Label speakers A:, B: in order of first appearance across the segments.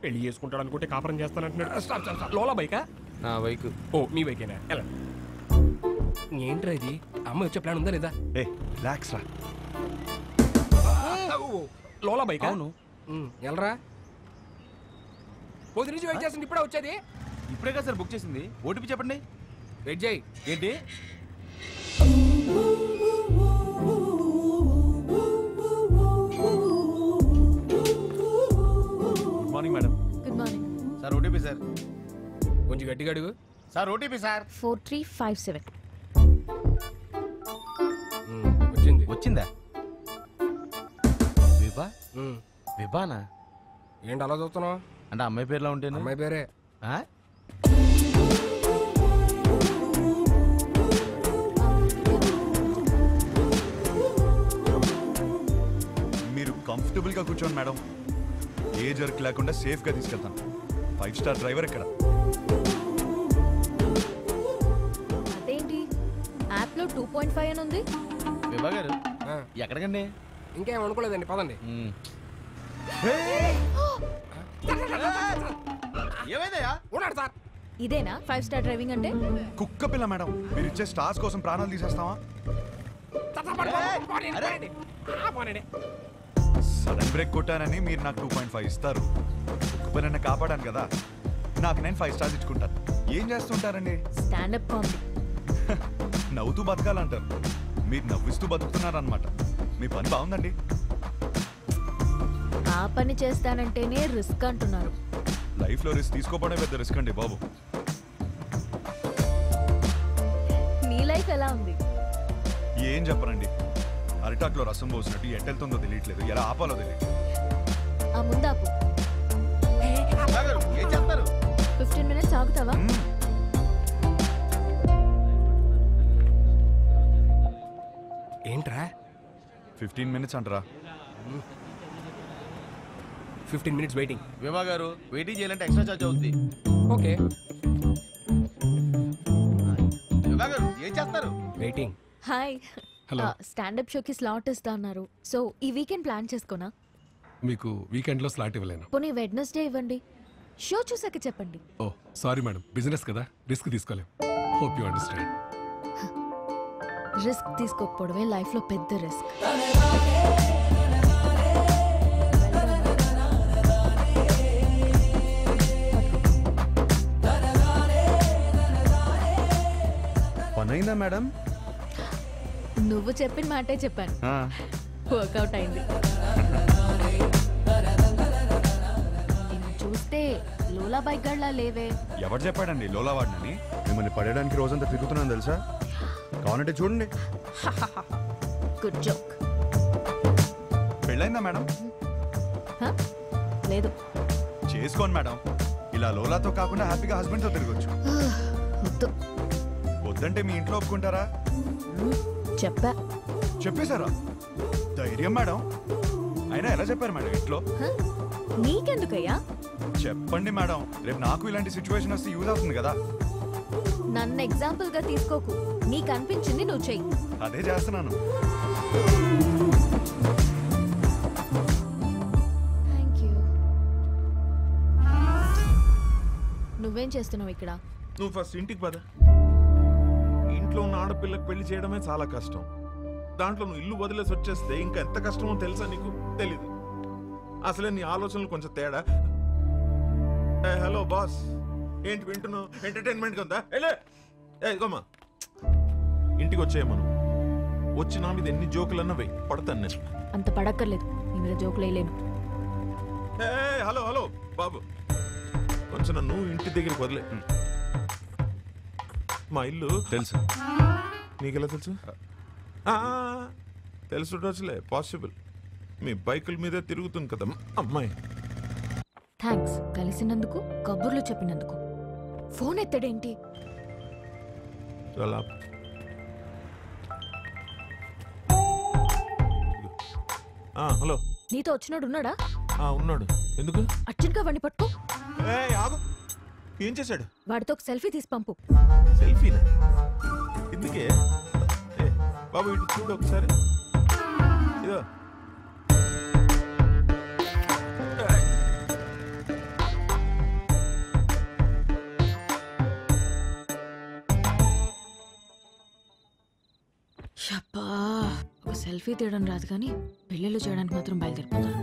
A: పెళ్లి చేసుకుంటాడు అనుకుంటే కాపురం చేస్తానంటున్నాడు. లోలా బైకా?
B: నా బైక్.
A: ఓ మీ బైకేనా? ఎలా ఏంట్రా ఇది? అమ్మ వచ్చే ప్లాన్ ఉందా లేదా?
C: రిలాక్స్ రా.
A: లోలా బైక్?
B: అవును.
A: ఎలరా పొద్దు నుంచి వెయిట్ చేస్తుంది, ఇప్పుడే వచ్చేది?
B: ఇప్పుడే కదా సార్ బుక్ చేసింది. ఓటీపీ చెప్పండి.
A: వెయిట్ చేయి.
B: ఏంటి?
C: Good morning madam.
D: Good morning
B: sir OTP sir.
A: కొంచెం గట్టిగా అడుగు.
B: Sir OTP sir.
D: 4357.
A: వచ్చింది.
B: వచ్చిందా? విభా? విభానా?
A: ఏంటి అలా చూస్తున్నావు?
B: అంటే అమ్మాయి పేరులో ఉంటేనే.
A: అమ్మాయి పేరే.
C: మీరు కంఫర్టబుల్ గా కూర్చోండి మేడం. ఏ జర్క్ లేకుండా సేఫ్ గా తీసుకెళ్తాను. 5 స్టార్ డ్రైవర్ ఇక్కడ.
D: అదేంటి యాప్ లో 2.5 అని ఉంది?
B: విభా గారు ఎక్కడికండి?
A: ఇంకేం అనుకోలేదండి, పదండి.
B: ఏమైందయ్యా?
A: ఉన్నాడు సార్.
D: ఇదేనా 5 స్టార్ డ్రైవింగ్ అంటే?
C: కుక్క పిల్ల మేడం, మీరు ఇచ్చే స్టార్స్ కోసం ప్రాణాలు తీసేస్తావా? సడన్ బ్రేక్ కొట్టానని మీరు నాకు 2.5 ఇస్తారు. కుక్క పిల్లన్న కాపాడాను కదా, నాకు నేను 5 స్టార్స్ ఇచ్చుకుంటాను. ఏం చేస్తుంటారండి?
D: Stand up comedy.
C: నవ్వుతూ బతకాలంటారు, మీరు నవ్విస్తూ బతుకుతున్నారనమాట. మీ పని బాగుందండి.
D: ఆ పని చేస్తానంటేనే రిస్క్ అంటున్నారు.
C: లైఫ్ లో రిస్క్ తీసుకోవడం పెద్ద రిస్క్ అండి బాబు.
D: నీ లైఫ్ ఎలా ఉంది?
C: ఏం చెప్పరండి, అరిటాక్లో రసం పోసినట్టు ఎట్టెళ్తుందో తెలియట్లేదు, ఎలా ఆపాలో తెలియదు.
D: ఆ ముందాపు.
B: ఏం చేస్తారు?
D: 15 minutes ఆగుతావా?
A: ఏంట్రా
C: 15 minutes అంటారా?
A: 15 minutes వెయిటింగ్.
B: విభా గారు వెయిటింగ్ చేయాలంటే ఎక్స్ట్రా చార్జ్ అవుతుంది.
A: ఓకే.
B: విభా గారు ఏం చేస్తారు?
A: వెయిటింగ్.
D: హాయ్. స్టాండప్ షోకి స్లాట్ ఇస్తా అన్నారు. సో ఈ వీకెండ్ ప్లాన్ చేసుకోనా?
E: మీకు వీకెండ్లో స్లాట్ ఇవ్వలేను.
D: పోనీ వెడ్నెస్డే ఇవ్వండి. షో చూసాక చెప్పండి.
E: ఓ సారీ మేడం, బిజినెస్ కదా, రిస్క్ తీసుకోలేం. Hope you understand.
D: రిస్క్ తీసుకోకపోవడమే లైఫ్ లో పెద్ద రిస్క్.
C: పనైందా మేడం?
D: నువ్వు చెప్పిన మాటే చెప్పాను. వర్కౌట్ అయింది. చూస్తే లోలా బైక్ గడ్లా లేవే.
C: ఎవరు చెప్పాడండి లోలా వాడినని? మిమ్మల్ని పడేయడానికి రోజంతా తిరుగుతున్నాను తెలుసా. కావాలంటే చూడండి.
D: Good joke.
C: పెళ్ళైందా మేడం?
D: లేదు.
C: చేసుకోండి మేడం. ఇలా లోలాతో కాకుండా హ్యాపీగా హస్బెండ్తో తిరగచ్చు.
D: వద్దు.
C: వద్దంటే మీ ఇంట్లో ఒప్పుకుంటారా? చెప్పేశారా? ధైర్యం మేడం. అయినా ఎలా చెప్పారు మేడం ఇంట్లో?
D: నీకెందుకయ్యా?
C: చెప్పండి మేడం, రేపు నాకు ఇలాంటి సిచ్యువేషన్ వస్తే యూజ్ అవుతుంది కదా.
D: నన్ను ఎగ్జాంపుల్ గా తీసుకోకు. నీకు అనిపించింది నువ్వు చెయ్యి.
C: అదే చేస్తున్నాను.
D: నువ్వేం చేస్తున్నావు ఇక్కడ?
F: నువ్వు ఫస్ట్ ఇంటికి పద. ఇంట్లో ఉన్న ఆడపిల్లకి పెళ్లి చేయడమే చాలా కష్టం. దాంట్లో నువ్వు ఇల్లు వదిలేసి వచ్చేస్తే ఇంకా ఎంత కష్టమో తెలుసా నీకు? తెలీదు. అసలే నీ ఆలోచనలు కొంచెం తేడా. హలో బాస్, ఏంటి వింటున్నావు? ఎంటర్టైన్మెంట్ ఉందా? ఇదిగోమ్మా, ఇంటికి వచ్చాయి మనం. వచ్చి నా మీద ఎన్ని జోకులన్నా వెయ్యి, పడతాను నేను.
D: అంత పడక్కర్లేదు, నీ మీద జోకులు వేయలేను.
F: హలో హలో బాబు, కొంచెం నన్ను ఇంటి దగ్గరికి వదిలే. మా ఇల్లు
C: తెలుసు.
F: నీకెలా తెలుసు? తెలుసులే, పాసిబుల్. మీ బైకుల మీదే తిరుగుతుంది కదా అమ్మాయి.
D: థ్యాంక్స్ కలిసినందుకు, కబుర్లు చెప్పినందుకు. ఫోన్ ఎత్తడేంటి?
F: హలో,
D: నీతో వచ్చినాడు ఉన్నాడా?
F: ఉన్నాడు. ఎందుకు?
D: అర్జెంట్ గా వాడిని పట్టుకో.
F: ఏం చేశాడు?
D: వాడితో ఒక సెల్ఫీ తీసి పంపు.
F: సెల్ఫీనా? ఎందుకే బాబు? ఇటు చూడు ఒకసారి. ఇదో
D: చప్పా ఒక సెల్ఫీ తీయడం రాదు కానీ పెళ్ళిళ్ళు చేయడానికి మాత్రం బయలుదేరిపోతాను.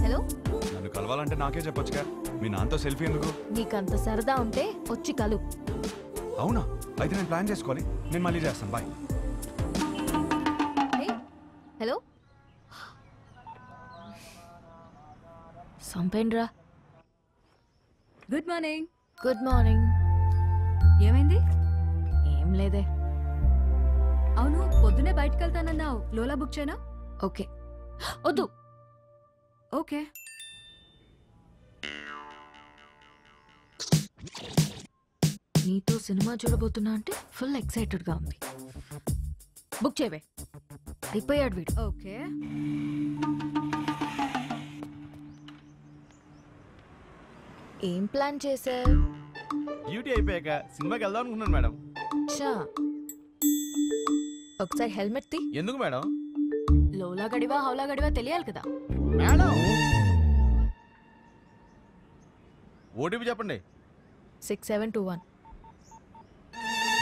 D: హలో,
C: నన్ను కలవాలంటే నాకే చెప్పొచ్చుగా, మీ నాన్నతో సెల్ఫీ ఎందుకు?
D: నీకంత సరదా ఉంటే వచ్చి కలు.
C: అవునా? అయితే నేను ప్లాన్ చేసుకోవాలి, నేను మళ్ళీ చేస్తాను. బాయ్.
D: హలో, సంపేండ్రా.
G: Good morning.
D: Good morning.
G: ఏమైంది?
D: ఏం లేదే.
G: అవును, పొద్దునే బయటకు వెళ్తానన్నావు. లోలా బుక్ చేయనా?
D: ఓకే. వద్దు.
G: ఓకే.
D: నీతో సినిమా చూడబోతున్నా అంటే ఫుల్ ఎక్సైటెడ్ గా ఉంది. బుక్ చేయవే. అయిపోయాడు వీడు.
G: ఓకే.
D: ఏం ప్లాన్ చేశా?
B: డ్యూటీ అయిపోయాక సినిమాకి వెళ్దాం అనుకున్నాను మేడం.
D: చా, ఒకసారి హెల్మెట్ తీ.
B: ఎందుకు మేడం?
D: లోలా గడివా హౌలా గడివా తెలియాలి కదా.
B: మేడం ఓటీపీ చెప్పండి.
D: 6721.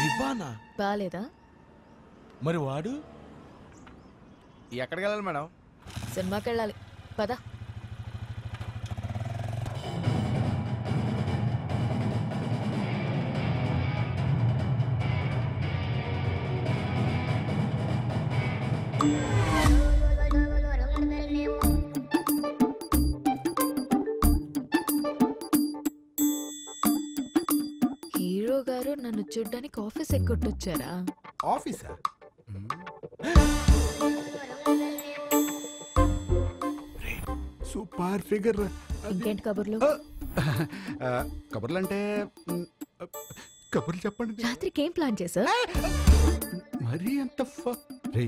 B: వివానా?
D: బాలేదా?
B: మరి వాడు ఎక్కడికి వెళ్ళాలి మేడం?
D: సినిమాకి వెళ్ళాలి. పద. హీరో గారు నన్ను చూడ్డానికి ఆఫీస్ ఎక్కొట్టొచ్చారా?
A: ఆఫీసా? Super figure.
D: ఇంకేంటి కబుర్లు?
A: కబుర్లు అంటే కబుర్లు చెప్పండి.
D: రాత్రికి ఏం ప్లాన్ చేశా?
A: మరీ అంత రే.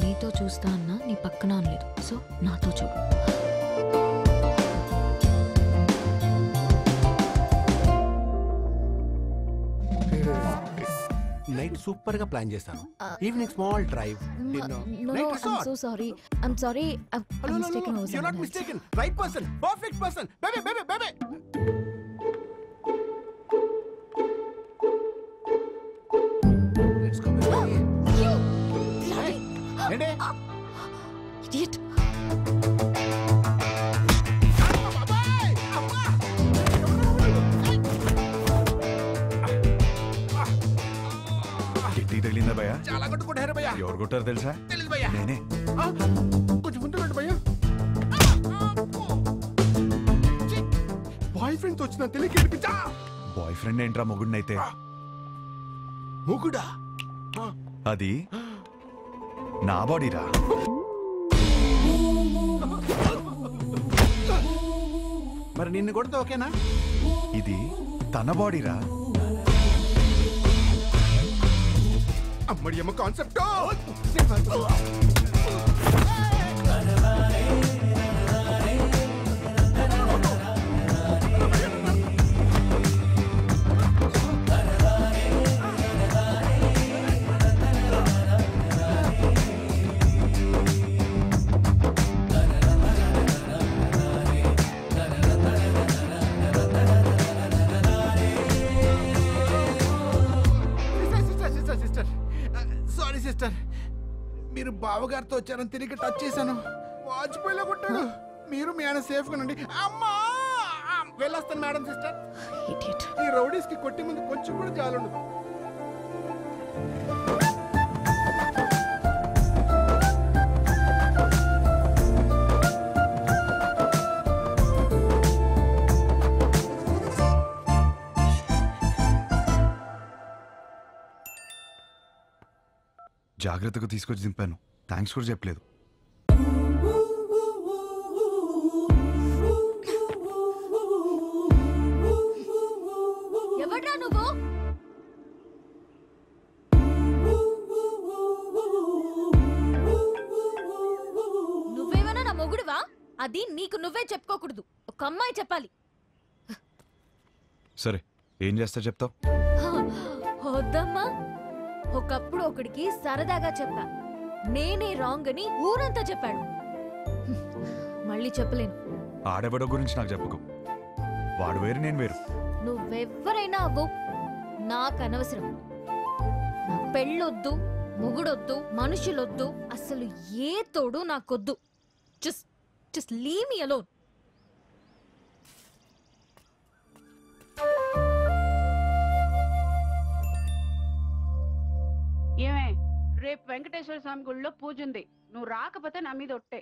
D: నీతో చూస్తా అన్నా నీ పక్కన అనలేదు, సో నాతో చూడు.
A: నైట్ సూపర్ గా ప్లాన్ చేశాను. Evening small drive.
D: So sorry. I'm sorry.
A: You're not mistaken. Right person. Perfect person. Baby, baby, baby. Let's go, baby. Hey,
D: Idiot.
C: కిట్టి తగిలిందా భయ్యా?
A: చాలా కొట్టుకుంటారు భయ్యా.
C: ఎవరు కొట్టారు తెలుసా?
A: తెలీదు భయ్యా.
C: నేనే.
A: కొంచెం ముందు రండి భయ్యా. బాయ్ ఫ్రెండ్ తో వచ్చిన తెలియక ఏడిపించా.
C: బాయ్ ఫ్రెండ్ ఏంట్రా మొగుడినైతే?
A: మొగుడా?
C: అది నా బాడీరా.
A: మరి నిన్ను కొడితే ఓకేనా?
C: ఇది తన బాడీరా.
A: అమ్మడి అమ్మ కాన్సెప్ట్. సారీ సిస్టర్, మీరు బావగారితో వచ్చారని తిరిగి టచ్ చేశాను. వాజ్పేయిలో కొట్టాడు. మీరు మీ ఆయన సేఫ్ గా ఉండండి. అమ్మా వెళ్ళొస్తాను మేడం. సిస్టర్, ఈ రౌడీస్ కి కొట్టి ముందు కొంచెం కూడా జాలుండదు.
C: జాగ్రత్తగా తీసుకొచ్చి దింపాను. థ్యాంక్స్ కూడా చెప్పలేదు.
D: ఎవడ్రా నువ్వు? నువ్వేమైనా నా మొగుడువా? అది నీకు నువ్వే చెప్పుకోకూడదు. ఒక అమ్మాయి చెప్పాలి.
C: సరే ఏం చేస్తా చెప్తావు?
D: వద్దమ్మా. ఒకప్పుడు ఒకడికి సరదాగా చెప్పా, నేనే రాంగ్ అని ఊరంతా చెప్పాడు. మళ్ళీ చెప్పలేను.
C: ఆడెవడో గురించి నాకు చెప్పుకో. వాడు వేరు, నేను వేరు.
D: నువ్వెవ్వరైనా అవ్వు, నాకు అనవసరం. నా పెళ్ళొద్దు, మొగుడొద్దు, మనుషులొద్దు, అసలు ఏ తోడు నాకొద్దు. Just leave me alone.
H: ఏమే, రేపు వెంకటేశ్వర స్వామి గుళ్ళో పూజ ఉంది. నువ్వు రాకపోతే నా మీద ఒట్టే.